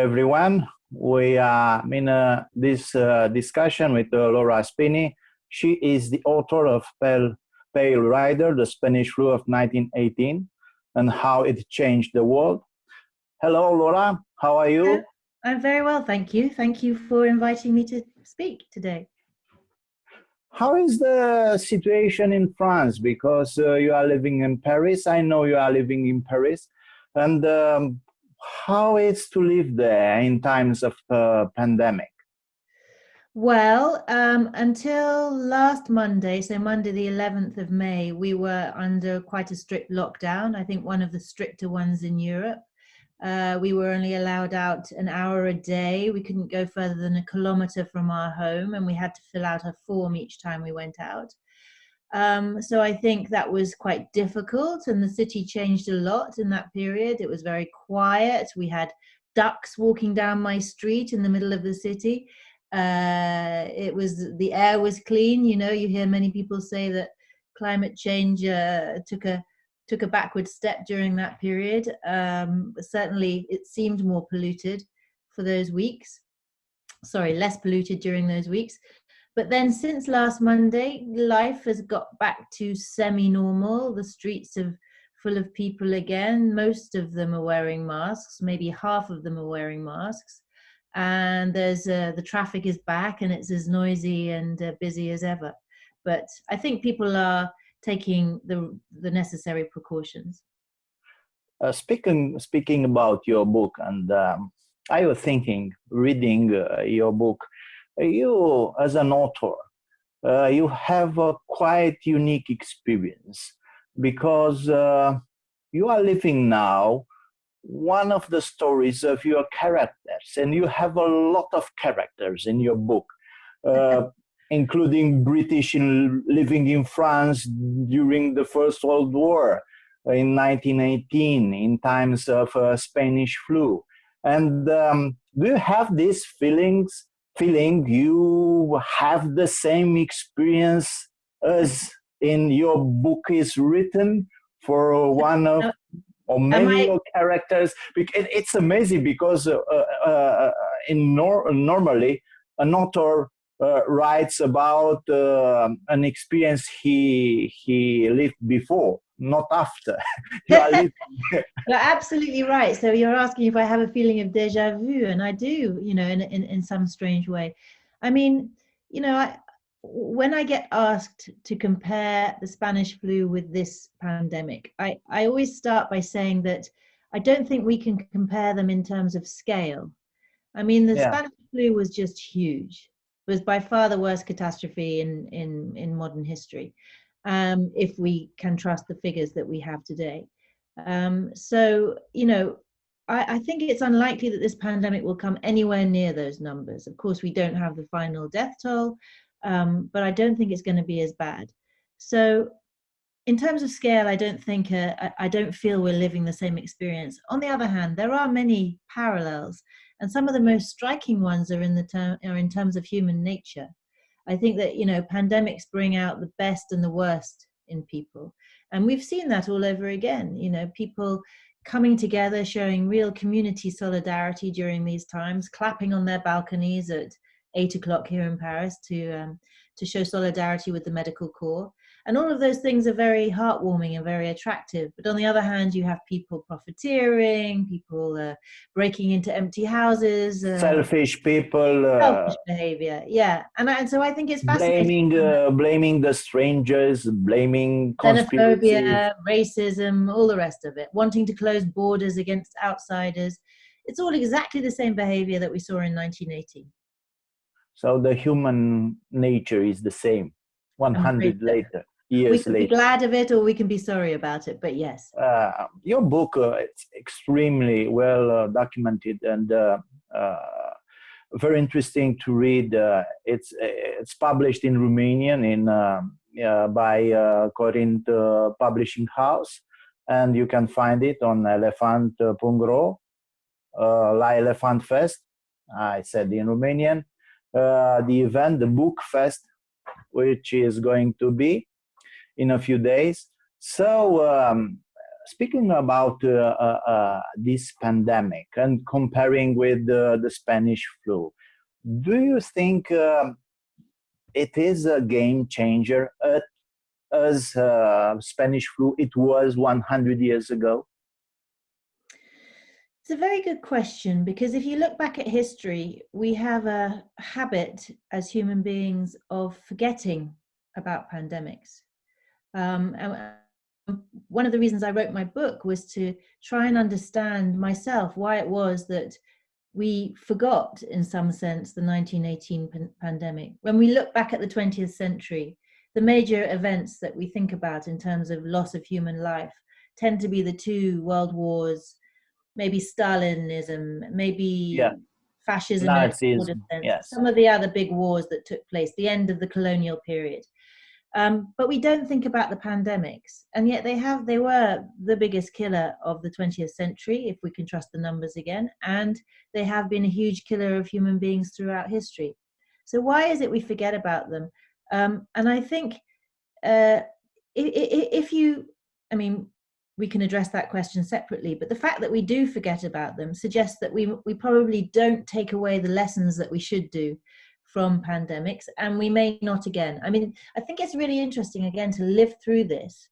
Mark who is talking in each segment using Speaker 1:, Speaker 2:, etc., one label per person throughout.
Speaker 1: everyone. We are in this discussion with Laura Spinney. She is the author of Pale Rider, the Spanish flu of 1918, and how it changed the world. Hello, Laura. How are you?
Speaker 2: I'm very well, thank you. Thank you for inviting me to speak today.
Speaker 1: How is the situation in France? Because you are living in Paris. I know you are living in Paris. And how is to live there in times of pandemic?
Speaker 2: Well, until last Monday, so Monday the 11th of May, we were under quite a strict lockdown. I think one of the stricter ones in Europe. We were only allowed out an hour a day. We couldn't go further than a kilometre from our home, and we had to fill out a form each time we went out. So I think that was quite difficult, and the city changed a lot in that period. It was very quiet. We had ducks walking down my street in the middle of the city. The air was clean. You know, you hear many people say that climate change took a backward step during that period. Certainly it seemed more polluted for those weeks. Sorry, less polluted during those weeks. But then since last Monday, life has got back to semi-normal. The streets are full of people again. Most of them are wearing masks. Maybe half of them are wearing masks. And there's the traffic is back, and it's as noisy and busy as ever. But I think people are taking the necessary precautions.
Speaker 1: Speaking about your book, and I was thinking, reading your book, you as an author, you have a quite unique experience because you are living now one of the stories of your characters, and you have a lot of characters in your book. Including British living in France during the First World War in 1918, in times of Spanish flu. And do you have this feeling you have the same experience as in your book is written for one of or many characters? It's amazing because normally an author writes about an experience he lived before, not after.
Speaker 2: You're absolutely right. So you're asking if I have a feeling of déjà vu, and I do, you know, in some strange way. I mean, you know, when I get asked to compare the Spanish flu with this pandemic, I always start by saying that I don't think we can compare them in terms of scale. I mean, the Spanish flu was just huge. It was by far the worst catastrophe in modern history, if we can trust the figures that we have today. So, you know, I think it's unlikely that this pandemic will come anywhere near those numbers. Of course, we don't have the final death toll, but I don't think it's going to be as bad. So in terms of scale, I don't feel we're living the same experience. On the other hand, there are many parallels, and some of the most striking ones are in terms of human nature. I think that, you know, pandemics bring out the best and the worst in people, and we've seen that all over again. You know, people coming together, showing real community solidarity during these times, clapping on their balconies at 8 o'clock here in Paris to show solidarity with the medical corps. And all of those things are very heartwarming and very attractive. But on the other hand, you have people profiteering, people breaking into empty houses.
Speaker 1: Selfish people.
Speaker 2: Selfish behavior, yeah. And so I think it's fascinating.
Speaker 1: Blaming the strangers, blaming conspiracy.
Speaker 2: Xenophobia, racism, all the rest of it. Wanting to close borders against outsiders. It's all exactly the same behavior that we saw in 1918.
Speaker 1: So the human nature is the same, 100 years
Speaker 2: we can
Speaker 1: later.
Speaker 2: Be glad of it, or we can be sorry about it, but yes.
Speaker 1: Your book, it's extremely well documented and very interesting to read. It's published in Romanian by Corinth Publishing House, and you can find it on elefant.ro, La Elefant Fest, I said in Romanian. The event, the book fest, which is going to be in a few days. So speaking about this pandemic and comparing with the Spanish flu, do you think it is a game changer as Spanish flu it was 100 years ago?
Speaker 2: It's a very good question, because if you look back at history, we have a habit as human beings of forgetting about pandemics. And one of the reasons I wrote my book was to try and understand myself why it was that we forgot, in some sense, the 1918 pandemic. When we look back at the 20th century, the major events that we think about in terms of loss of human life tend to be the two world wars, maybe Stalinism, maybe fascism,
Speaker 1: Nazism, yes.
Speaker 2: some of the other big wars that took place, the end of the colonial period. But we don't think about the pandemics, and yet they were the biggest killer of the 20th century, if we can trust the numbers again, and they have been a huge killer of human beings throughout history. So why is it we forget about them? And I think we can address that question separately, but the fact that we do forget about them suggests that we probably don't take away the lessons that we should do from pandemics, and we may not again. I mean, I think it's really interesting again to live through this,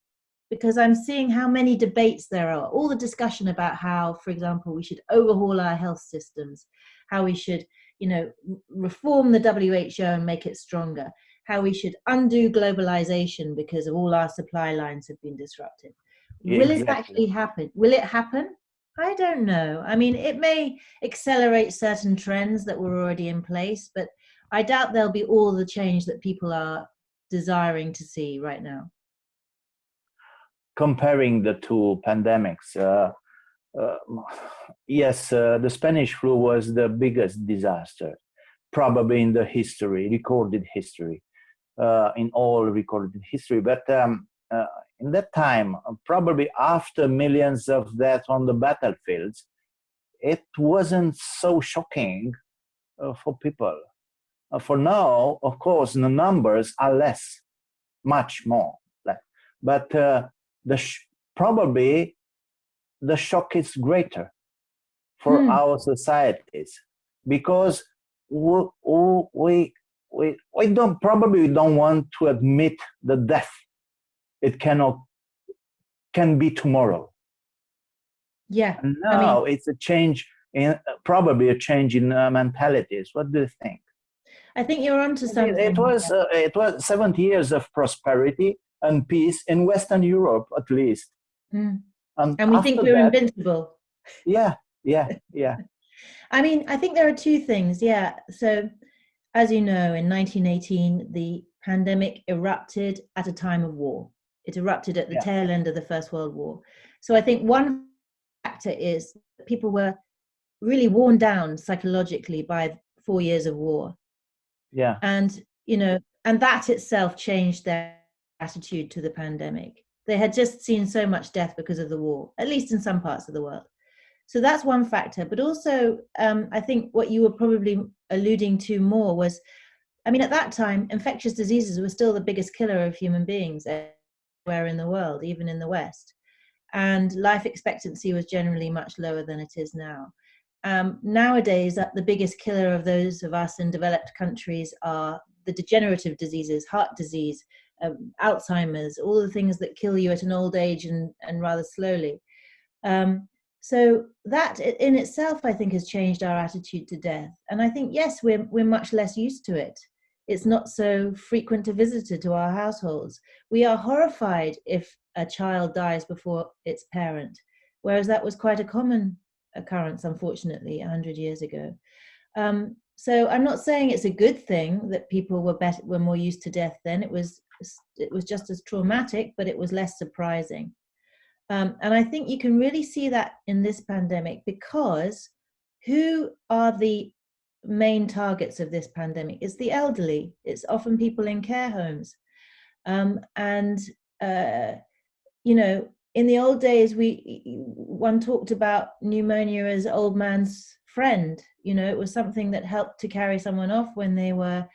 Speaker 2: because I'm seeing how many debates there are, all the discussion about how, for example, we should overhaul our health systems, how we should, reform the WHO and make it stronger, how we should undo globalization because of all our supply lines have been disrupted. Will it actually happen? Will it happen? I don't know. I mean, it may accelerate certain trends that were already in place, but I doubt there'll be all the change that people are desiring to see right now.
Speaker 1: Comparing the two pandemics, yes, the Spanish flu was the biggest disaster, probably in the recorded history, in all recorded history. But in that time, probably after millions of deaths on the battlefields, it wasn't so shocking for people. For now, of course, the numbers are less, much more. But probably the shock is greater for our societies, because we don't want to admit the death. It can be tomorrow.
Speaker 2: Yeah.
Speaker 1: And now it's a change probably a change in mentalities. What do you think?
Speaker 2: I think you're onto something.
Speaker 1: It was 70 years of prosperity and peace in Western Europe, at least.
Speaker 2: And we think we're invincible.
Speaker 1: Yeah.
Speaker 2: I mean, I think there are two things. Yeah. So, as you know, in 1918, the pandemic erupted at a time of war. It erupted at the tail end of the First World War. So I think one factor is that people were really worn down psychologically by 4 years of war.
Speaker 1: Yeah.
Speaker 2: And, and that itself changed their attitude to the pandemic. They had just seen so much death because of the war, at least in some parts of the world. So that's one factor. But also, I think what you were probably alluding to more was, at that time, infectious diseases were still the biggest killer of human beings everywhere in the world, even in the West. And life expectancy was generally much lower than it is now. Nowadays, the biggest killer of those of us in developed countries are the degenerative diseases, heart disease, Alzheimer's, all the things that kill you at an old age and rather slowly. So that in itself, I think, has changed our attitude to death. And I think, yes, we're much less used to it. It's not so frequent a visitor to our households. We are horrified if a child dies before its parent, whereas that was quite a common occurrence, unfortunately, 100 years ago. So I'm not saying it's a good thing that people were more used to death then. It was just as traumatic, but it was less surprising. And I think you can really see that in this pandemic, because who are the main targets of this pandemic? It's the elderly. It's often people in care homes. In the old days, one talked about pneumonia as old man's friend. It was something that helped to carry someone off when they were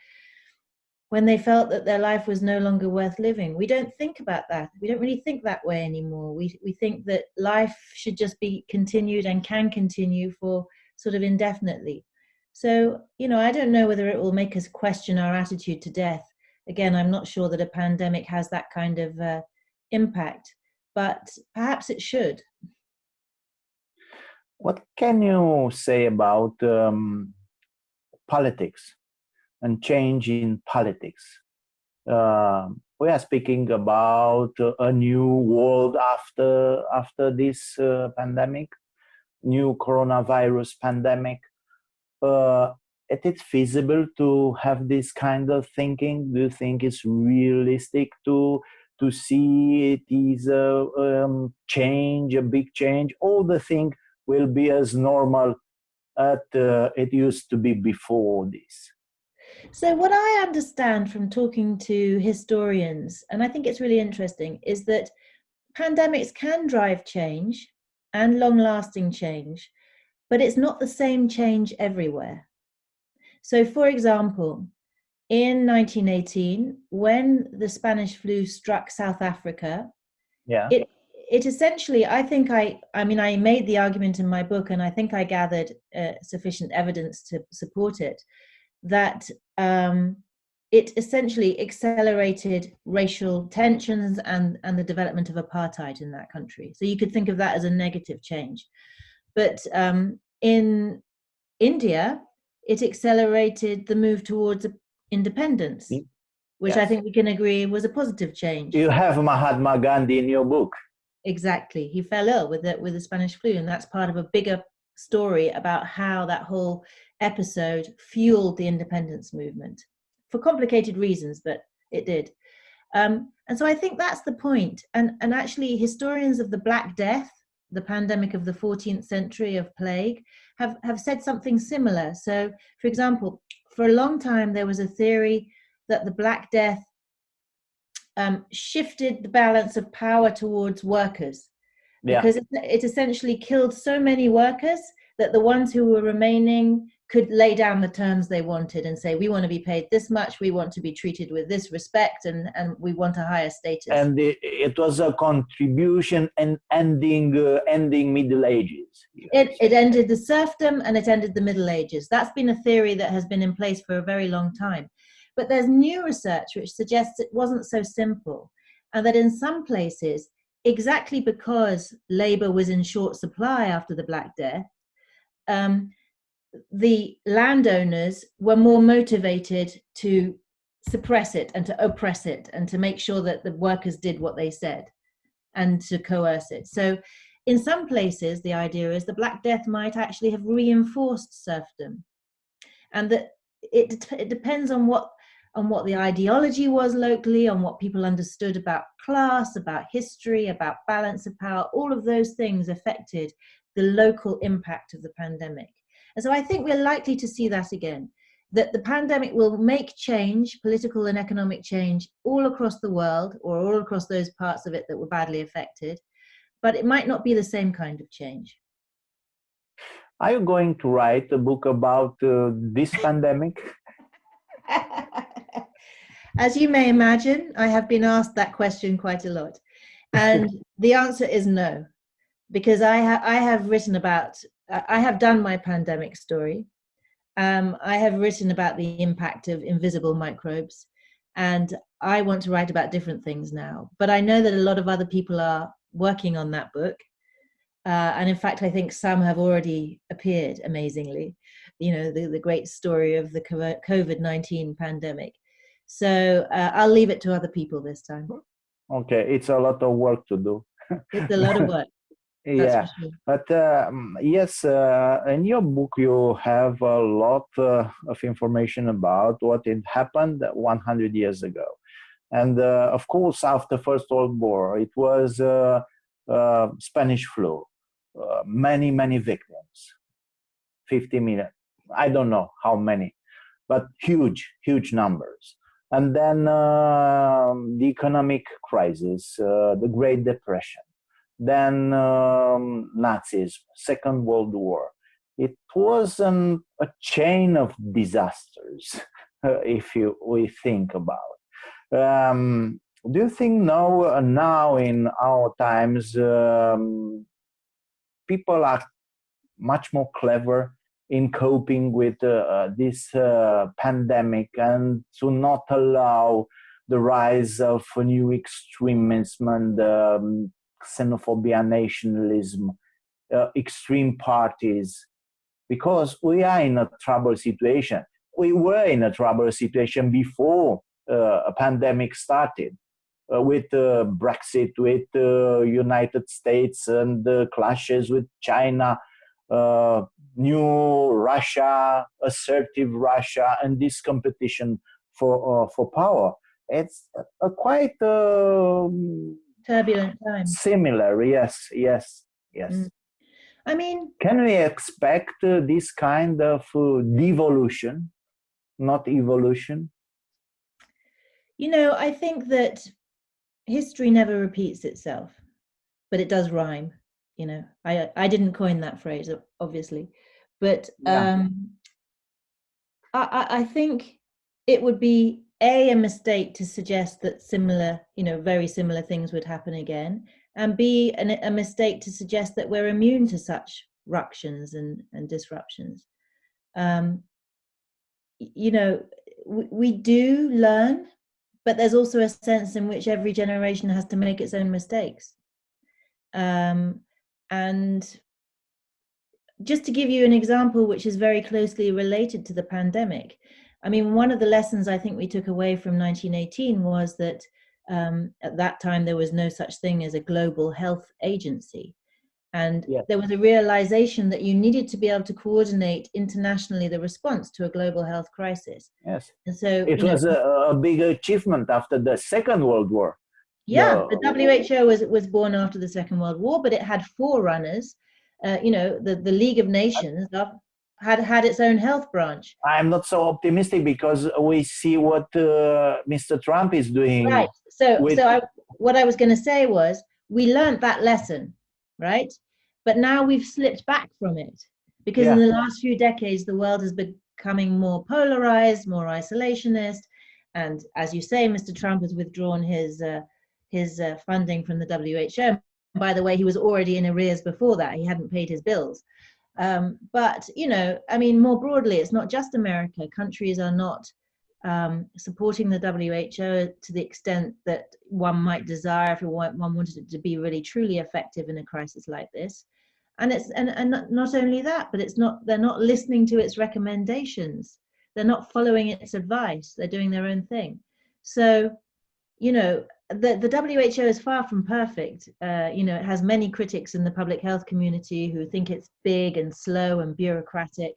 Speaker 2: when they felt that their life was no longer worth living. We don't think about that. We don't really think that way anymore. We think that life should just be continued and can continue for sort of indefinitely. So, I don't know whether it will make us question our attitude to death. Again, I'm not sure that a pandemic has that kind of impact, but perhaps it should.
Speaker 1: What can you say about politics and change in politics? We are speaking about a new world after this pandemic, new coronavirus pandemic. Is it feasible to have this kind of thinking? Do you think it's realistic to see it is a change, a big change? All the thing will be as normal as it used to be before this?
Speaker 2: So what I understand from talking to historians, and I think it's really interesting, is that pandemics can drive change and long-lasting change, but it's not the same change everywhere. So, for example, in 1918, when the Spanish flu struck South Africa, it essentially, I think I made the argument in my book, and I think I gathered sufficient evidence to support it, that it essentially accelerated racial tensions and the development of apartheid in that country. So you could think of that as a negative change. But in India, it accelerated the move towards independence, which I think we can agree was a positive change.
Speaker 1: You have Mahatma Gandhi in your book.
Speaker 2: Exactly. He fell ill with the Spanish flu, and that's part of a bigger story about how that whole episode fueled the independence movement for complicated reasons, but it did. And so I think that's the point. And actually, historians of the Black Death, the pandemic of the 14th century of plague, have said something similar. So, for example, for a long time, there was a theory that the Black Death shifted the balance of power towards workers, because it essentially killed so many workers that the ones who were remaining could lay down the terms they wanted and say, we want to be paid this much, we want to be treated with this respect, and we want a higher status.
Speaker 1: And it was a contribution and ending Middle Ages.
Speaker 2: It ended the serfdom and it ended the Middle Ages. That's been a theory that has been in place for a very long time. But there's new research which suggests it wasn't so simple, and that in some places, exactly because labor was in short supply after the Black Death, the landowners were more motivated to suppress it and to oppress it and to make sure that the workers did what they said and to coerce it. So in some places, the idea is the Black Death might actually have reinforced serfdom, and that it depends on what the ideology was locally, on what people understood about class, about history, about balance of power. All of those things affected the local impact of the pandemic. And so I think we're likely to see that again, that the pandemic will make change, political and economic change, all across the world, or all across those parts of it that were badly affected, but it might not be the same kind of change.
Speaker 1: Are you going to write a book about this pandemic?
Speaker 2: As you may imagine, I have been asked that question quite a lot. And the answer is no, because I have done my pandemic story. I have written about the impact of invisible microbes, and I want to write about different things now. But I know that a lot of other people are working on that book. And in fact, I think some have already appeared, amazingly, the great story of the COVID-19 pandemic. So I'll leave it to other people this time.
Speaker 1: Okay, it's a lot of work to do.
Speaker 2: It's a lot of work.
Speaker 1: Yeah, sure. But yes, in your book you have a lot of information about what had happened 100 years ago. And of course, after First World War, it was Spanish flu. Many victims, 50 million. I don't know how many, but huge numbers. And then the economic crisis, the Great Depression, then Nazism, Second World War. It was a chain of disasters if we think about. Do you think now in our times people are much more clever in coping with this pandemic and to not allow the rise of new extremism and xenophobia, nationalism, extreme parties? Because we are in a troubled situation. We were in a troubled situation before a pandemic started, with Brexit, with United States and clashes with China, new Russia, assertive Russia, and this competition for power. It's a quite
Speaker 2: turbulent time.
Speaker 1: Similar, yes. Mm.
Speaker 2: I mean,
Speaker 1: can we expect this kind of devolution, not evolution?
Speaker 2: I think that history never repeats itself, but it does rhyme. I didn't coin that phrase, obviously, but I think it would be a mistake to suggest that similar, very similar things would happen again, and B, a mistake to suggest that we're immune to such ructions and disruptions. We do learn, but there's also a sense in which every generation has to make its own mistakes. And just to give you an example, which is very closely related to the pandemic, I mean, one of the lessons I think we took away from 1918 was that at that time there was no such thing as a global health agency. And there was a realization that you needed to be able to coordinate internationally the response to a global health crisis.
Speaker 1: Yes.
Speaker 2: And so
Speaker 1: it was a big achievement after the Second World War.
Speaker 2: Yeah, the WHO was born after the Second World War, but it had forerunners. The League of Nations had its own health branch.
Speaker 1: I'm not so optimistic because we see what Mr. Trump is doing.
Speaker 2: Right. What I was going to say was we learned that lesson, right? But now we've slipped back from it because in the last few decades, the world has becoming more polarized, more isolationist. And as you say, Mr. Trump has withdrawn his funding from the WHO. By the way, he was already in arrears before that. He hadn't paid his bills. But, I mean, more broadly, it's not just America. Countries are not supporting the WHO to the extent that one might desire if one wanted it to be really truly effective in a crisis like this. And not only that, but they're not listening to its recommendations. They're not following its advice. They're doing their own thing. So, the WHO is far from perfect. It has many critics in the public health community who think it's big and slow and bureaucratic.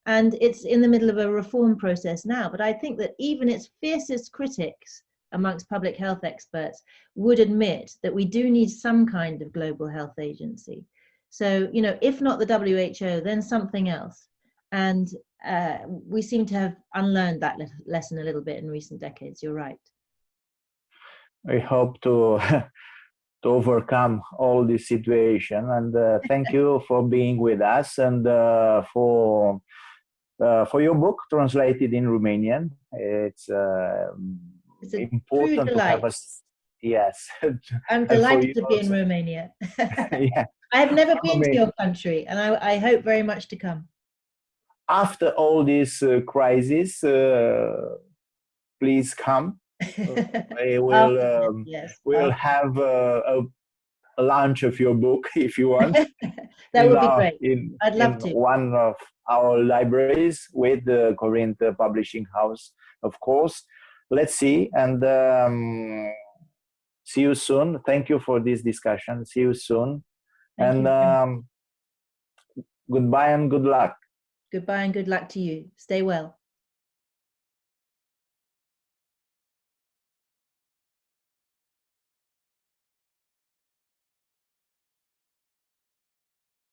Speaker 2: And it's in the middle of a reform process now. But I think that even its fiercest critics amongst public health experts would admit that we do need some kind of global health agency. So, if not the WHO, then something else. And we seem to have unlearned that lesson a little bit in recent decades. You're right.
Speaker 1: I hope to overcome all this situation. And thank you for being with us and for your book translated in Romanian. It's important to have us. Yes.
Speaker 2: I'm delighted to be in Romania.
Speaker 1: Yeah.
Speaker 2: I have never been to your country, and I hope very much to come.
Speaker 1: After all this crisis, please come. We'll have a launch of your book if you want.
Speaker 2: That would be great. I'd love to.
Speaker 1: One of our libraries with the Corinth Publishing House, of course. Let's see, and see you soon. Thank you for this discussion. See you soon. And goodbye and good luck.
Speaker 2: Goodbye and good luck to you. Stay well.